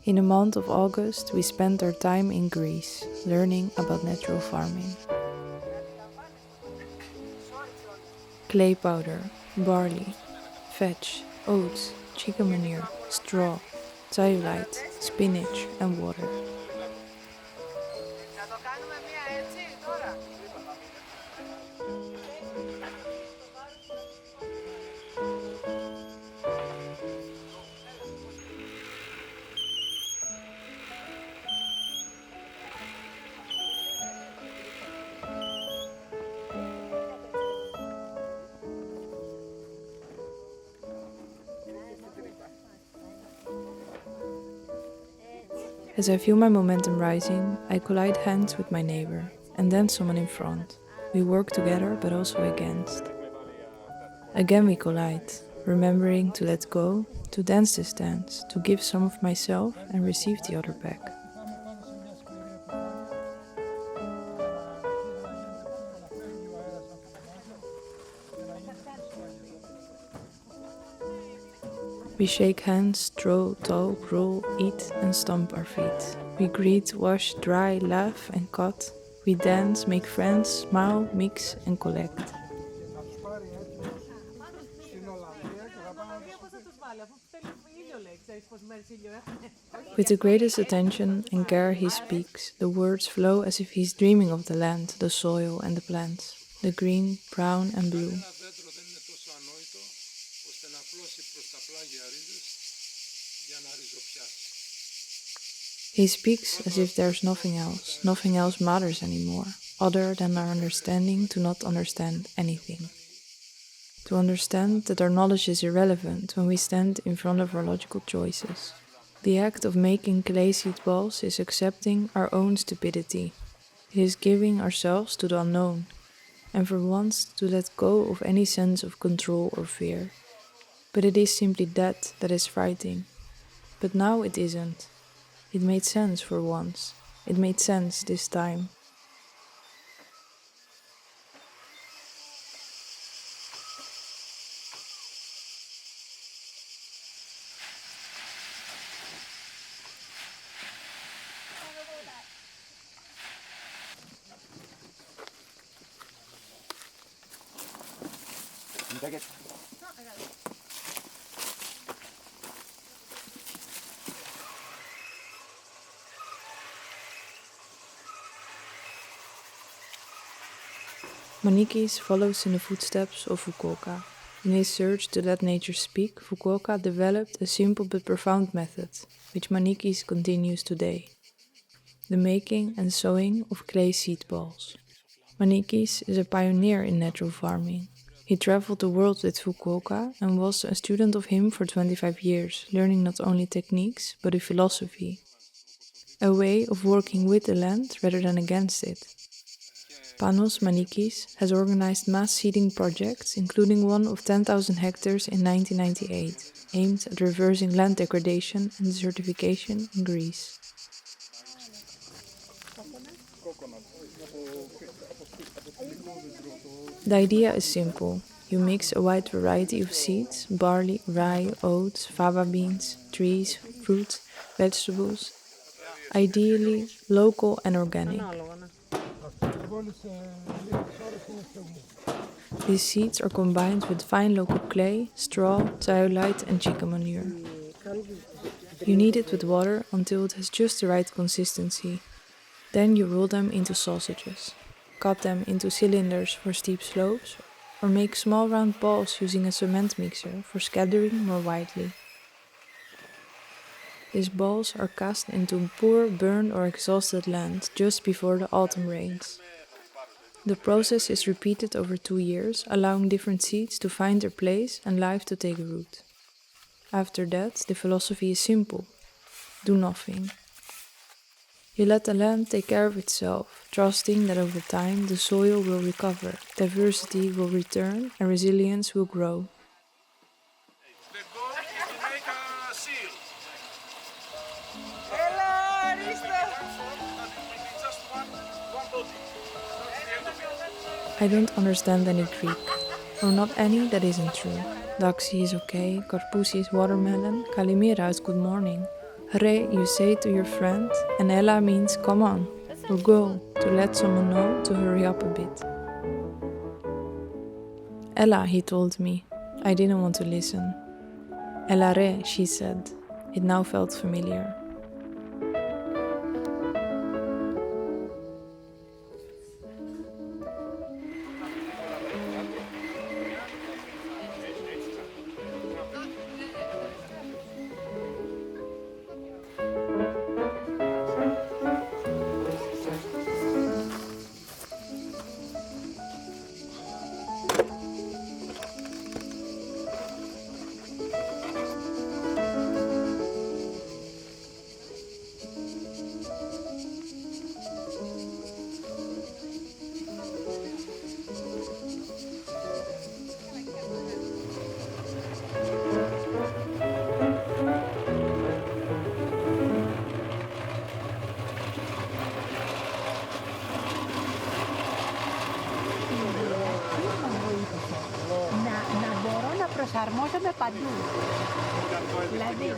In the month of August, we spent our time in Greece, learning about natural farming. Clay powder, barley, vetch, oats, chicken manure, straw, zeolite, spinach and water. As I feel my momentum rising, I collide hands with my neighbor, and then someone in front. We work together, but also against. Again we collide, remembering to let go, to dance this dance, to give some of myself and receive the other back. We shake hands, throw, talk, roll, eat and stomp our feet. We greet, wash, dry, laugh and cut. We dance, make friends, smile, mix and collect. With the greatest attention and care he speaks, the words flow as if he's dreaming of the land, the soil and the plants, the green, brown and blue. He speaks as if there's nothing else matters anymore, other than our understanding to not understand anything. To understand that our knowledge is irrelevant when we stand in front of our logical choices. The act of making clay seed balls is accepting our own stupidity. It is giving ourselves to the unknown, and for once to let go of any sense of control or fear. But it is simply that is frightening. But now it isn't. It made sense for once. It made sense this time. Manikis follows in the footsteps of Fukuoka. In his search to let nature speak, Fukuoka developed a simple but profound method, which Manikis continues today. The making and sowing of clay seed balls. Manikis is a pioneer in natural farming. He traveled the world with Fukuoka and was a student of him for 25 years, learning not only techniques, but a philosophy. A way of working with the land rather than against it. Panos Manikis has organized mass seeding projects, including one of 10,000 hectares in 1998, aimed at reversing land degradation and desertification in Greece. The idea is simple. You mix a wide variety of seeds, barley, rye, oats, faba beans, trees, fruit, vegetables, ideally local and organic. These seeds are combined with fine local clay, straw, zeolite and chicken manure. You knead it with water until it has just the right consistency. Then you roll them into sausages. Cut them into cylinders for steep slopes, or make small round balls using a cement mixer for scattering more widely. These balls are cast into poor, burned or exhausted land just before the autumn rains. The process is repeated over 2 years, allowing different seeds to find their place and life to take root. After that, the philosophy is simple. Do nothing. You let the land take care of itself, trusting that over time the soil will recover, diversity will return, and resilience will grow. The goal is to make a seal. I don't understand any Greek, or not any that isn't true. Daxi is okay, Karpousi is watermelon, Kalimera is good morning. Re you say to your friend, and Ella means come on, or go, to let someone know to hurry up a bit. Ella, he told me. I didn't want to listen. Ella re, she said. It now felt familiar. Να μπορώ να προσαρμόζομαι παντού. Δηλαδή,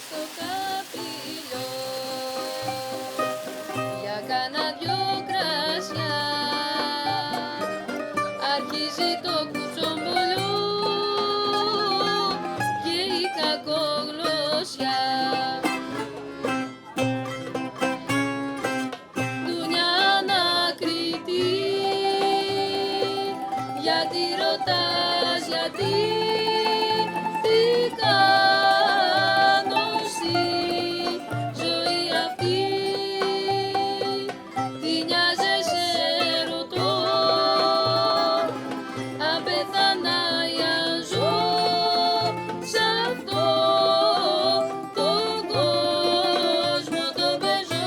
στο καπηλιό για κάνα δυο κρασιά. Αρχίζει το κουτσομπολιό και η κακογλωσσιά. Δουνιά ανακριτή, γιατί ρωτάς, γιατί τι κάνω στη ζωή αυτή, τι νοιάζεσαι ρωτώ, αν πέθανα ή αν ζω σ' αυτό τον κόσμο το πεζό.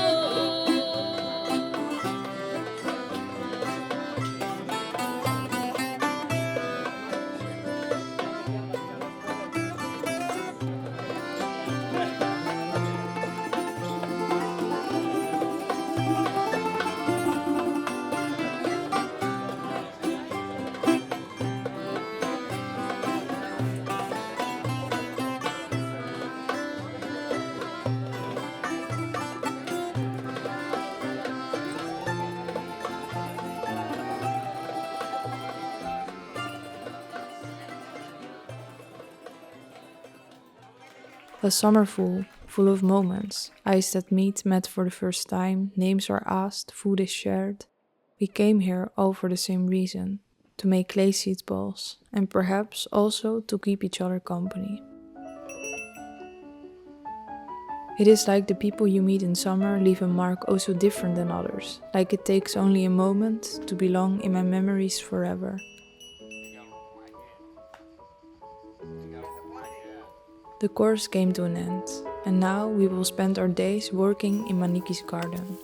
A summer full of moments, eyes that meet, met for the first time, names are asked, food is shared. We came here all for the same reason, to make clay seed balls, and perhaps also to keep each other company. It is like the people you meet in summer leave a mark oh so different than others, like it takes only a moment to belong in my memories forever. The course came to an end, and now we will spend our days working in Manikis' garden.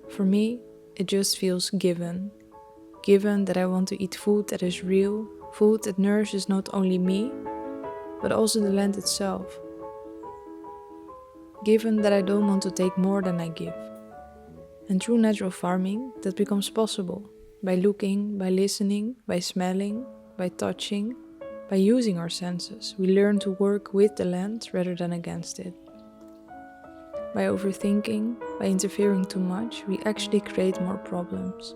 For me, it just feels given. Given that I want to eat food that is real, food that nourishes not only me, but also the land itself. Given that I don't want to take more than I give. And through natural farming, that becomes possible. By looking, by listening, by smelling, by touching, by using our senses, we learn to work with the land rather than against it. By overthinking, by interfering too much, we actually create more problems.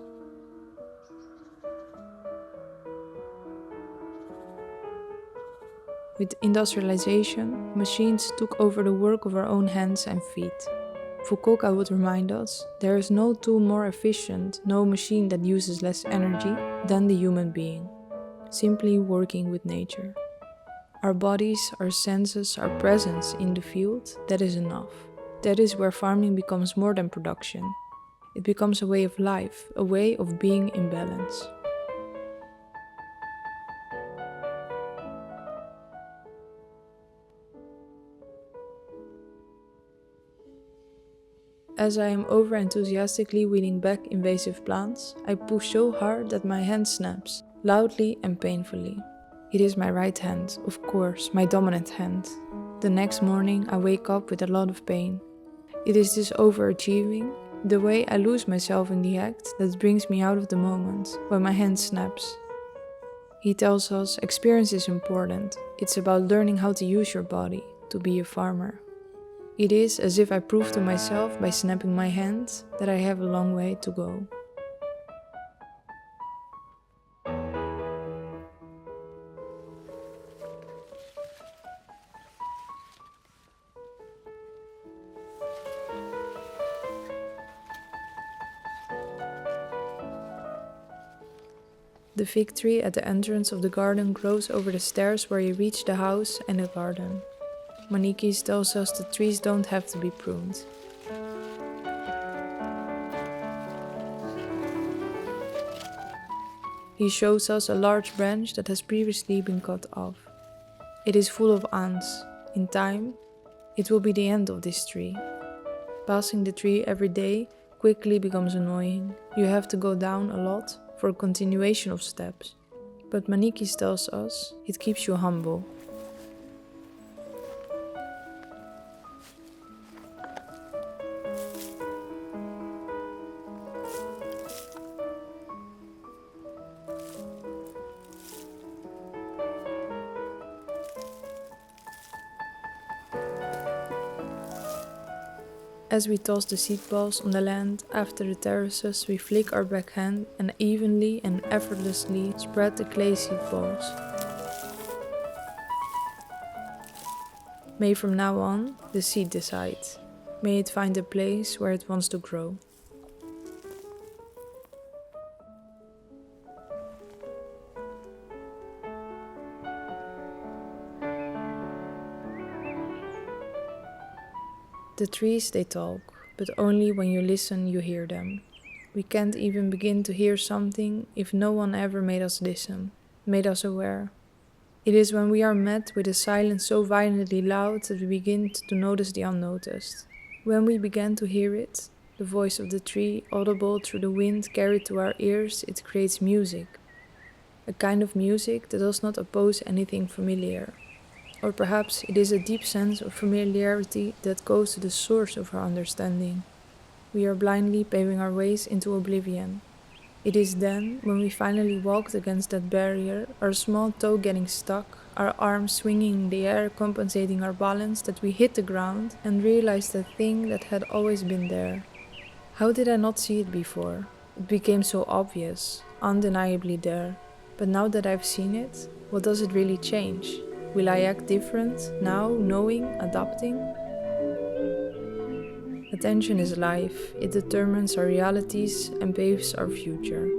With industrialization, machines took over the work of our own hands and feet. Fukuoka would remind us, there is no tool more efficient, no machine that uses less energy than the human being, simply working with nature. Our bodies, our senses, our presence in the field, that is enough. That is where farming becomes more than production. It becomes a way of life, a way of being in balance. As I am over-enthusiastically wheeling back invasive plants, I push so hard that my hand snaps, loudly and painfully. It is my right hand, of course, my dominant hand. The next morning I wake up with a lot of pain. It is this overachieving, the way I lose myself in the act, that brings me out of the moment, when my hand snaps. He tells us experience is important. It's about learning how to use your body, to be a farmer. It is as if I prove to myself by snapping my hand that I have a long way to go. The fig tree at the entrance of the garden grows over the stairs where you reach the house and the garden. Manikis tells us the trees don't have to be pruned. He shows us a large branch that has previously been cut off. It is full of ants. In time, it will be the end of this tree. Passing the tree every day quickly becomes annoying. You have to go down a lot for a continuation of steps. But Manikis tells us it keeps you humble. As we toss the seed balls on the land after the terraces, we flick our backhand and evenly and effortlessly spread the clay seed balls. May from now on the seed decide. May it find a place where it wants to grow. The trees, they talk, but only when you listen you hear them. We can't even begin to hear something if no one ever made us listen, made us aware. It is when we are met with a silence so violently loud that we begin to notice the unnoticed. When we began to hear it, the voice of the tree, audible through the wind carried to our ears, it creates music. A kind of music that does not oppose anything familiar. Or perhaps it is a deep sense of familiarity that goes to the source of our understanding. We are blindly paving our ways into oblivion. It is then, when we finally walked against that barrier, our small toe getting stuck, our arms swinging in the air compensating our balance, that we hit the ground and realized the thing that had always been there. How did I not see it before? It became so obvious, undeniably there. But now that I've seen it, what does it really change? Will I act different, now, knowing, adapting? Attention is life. It determines our realities and paves our future.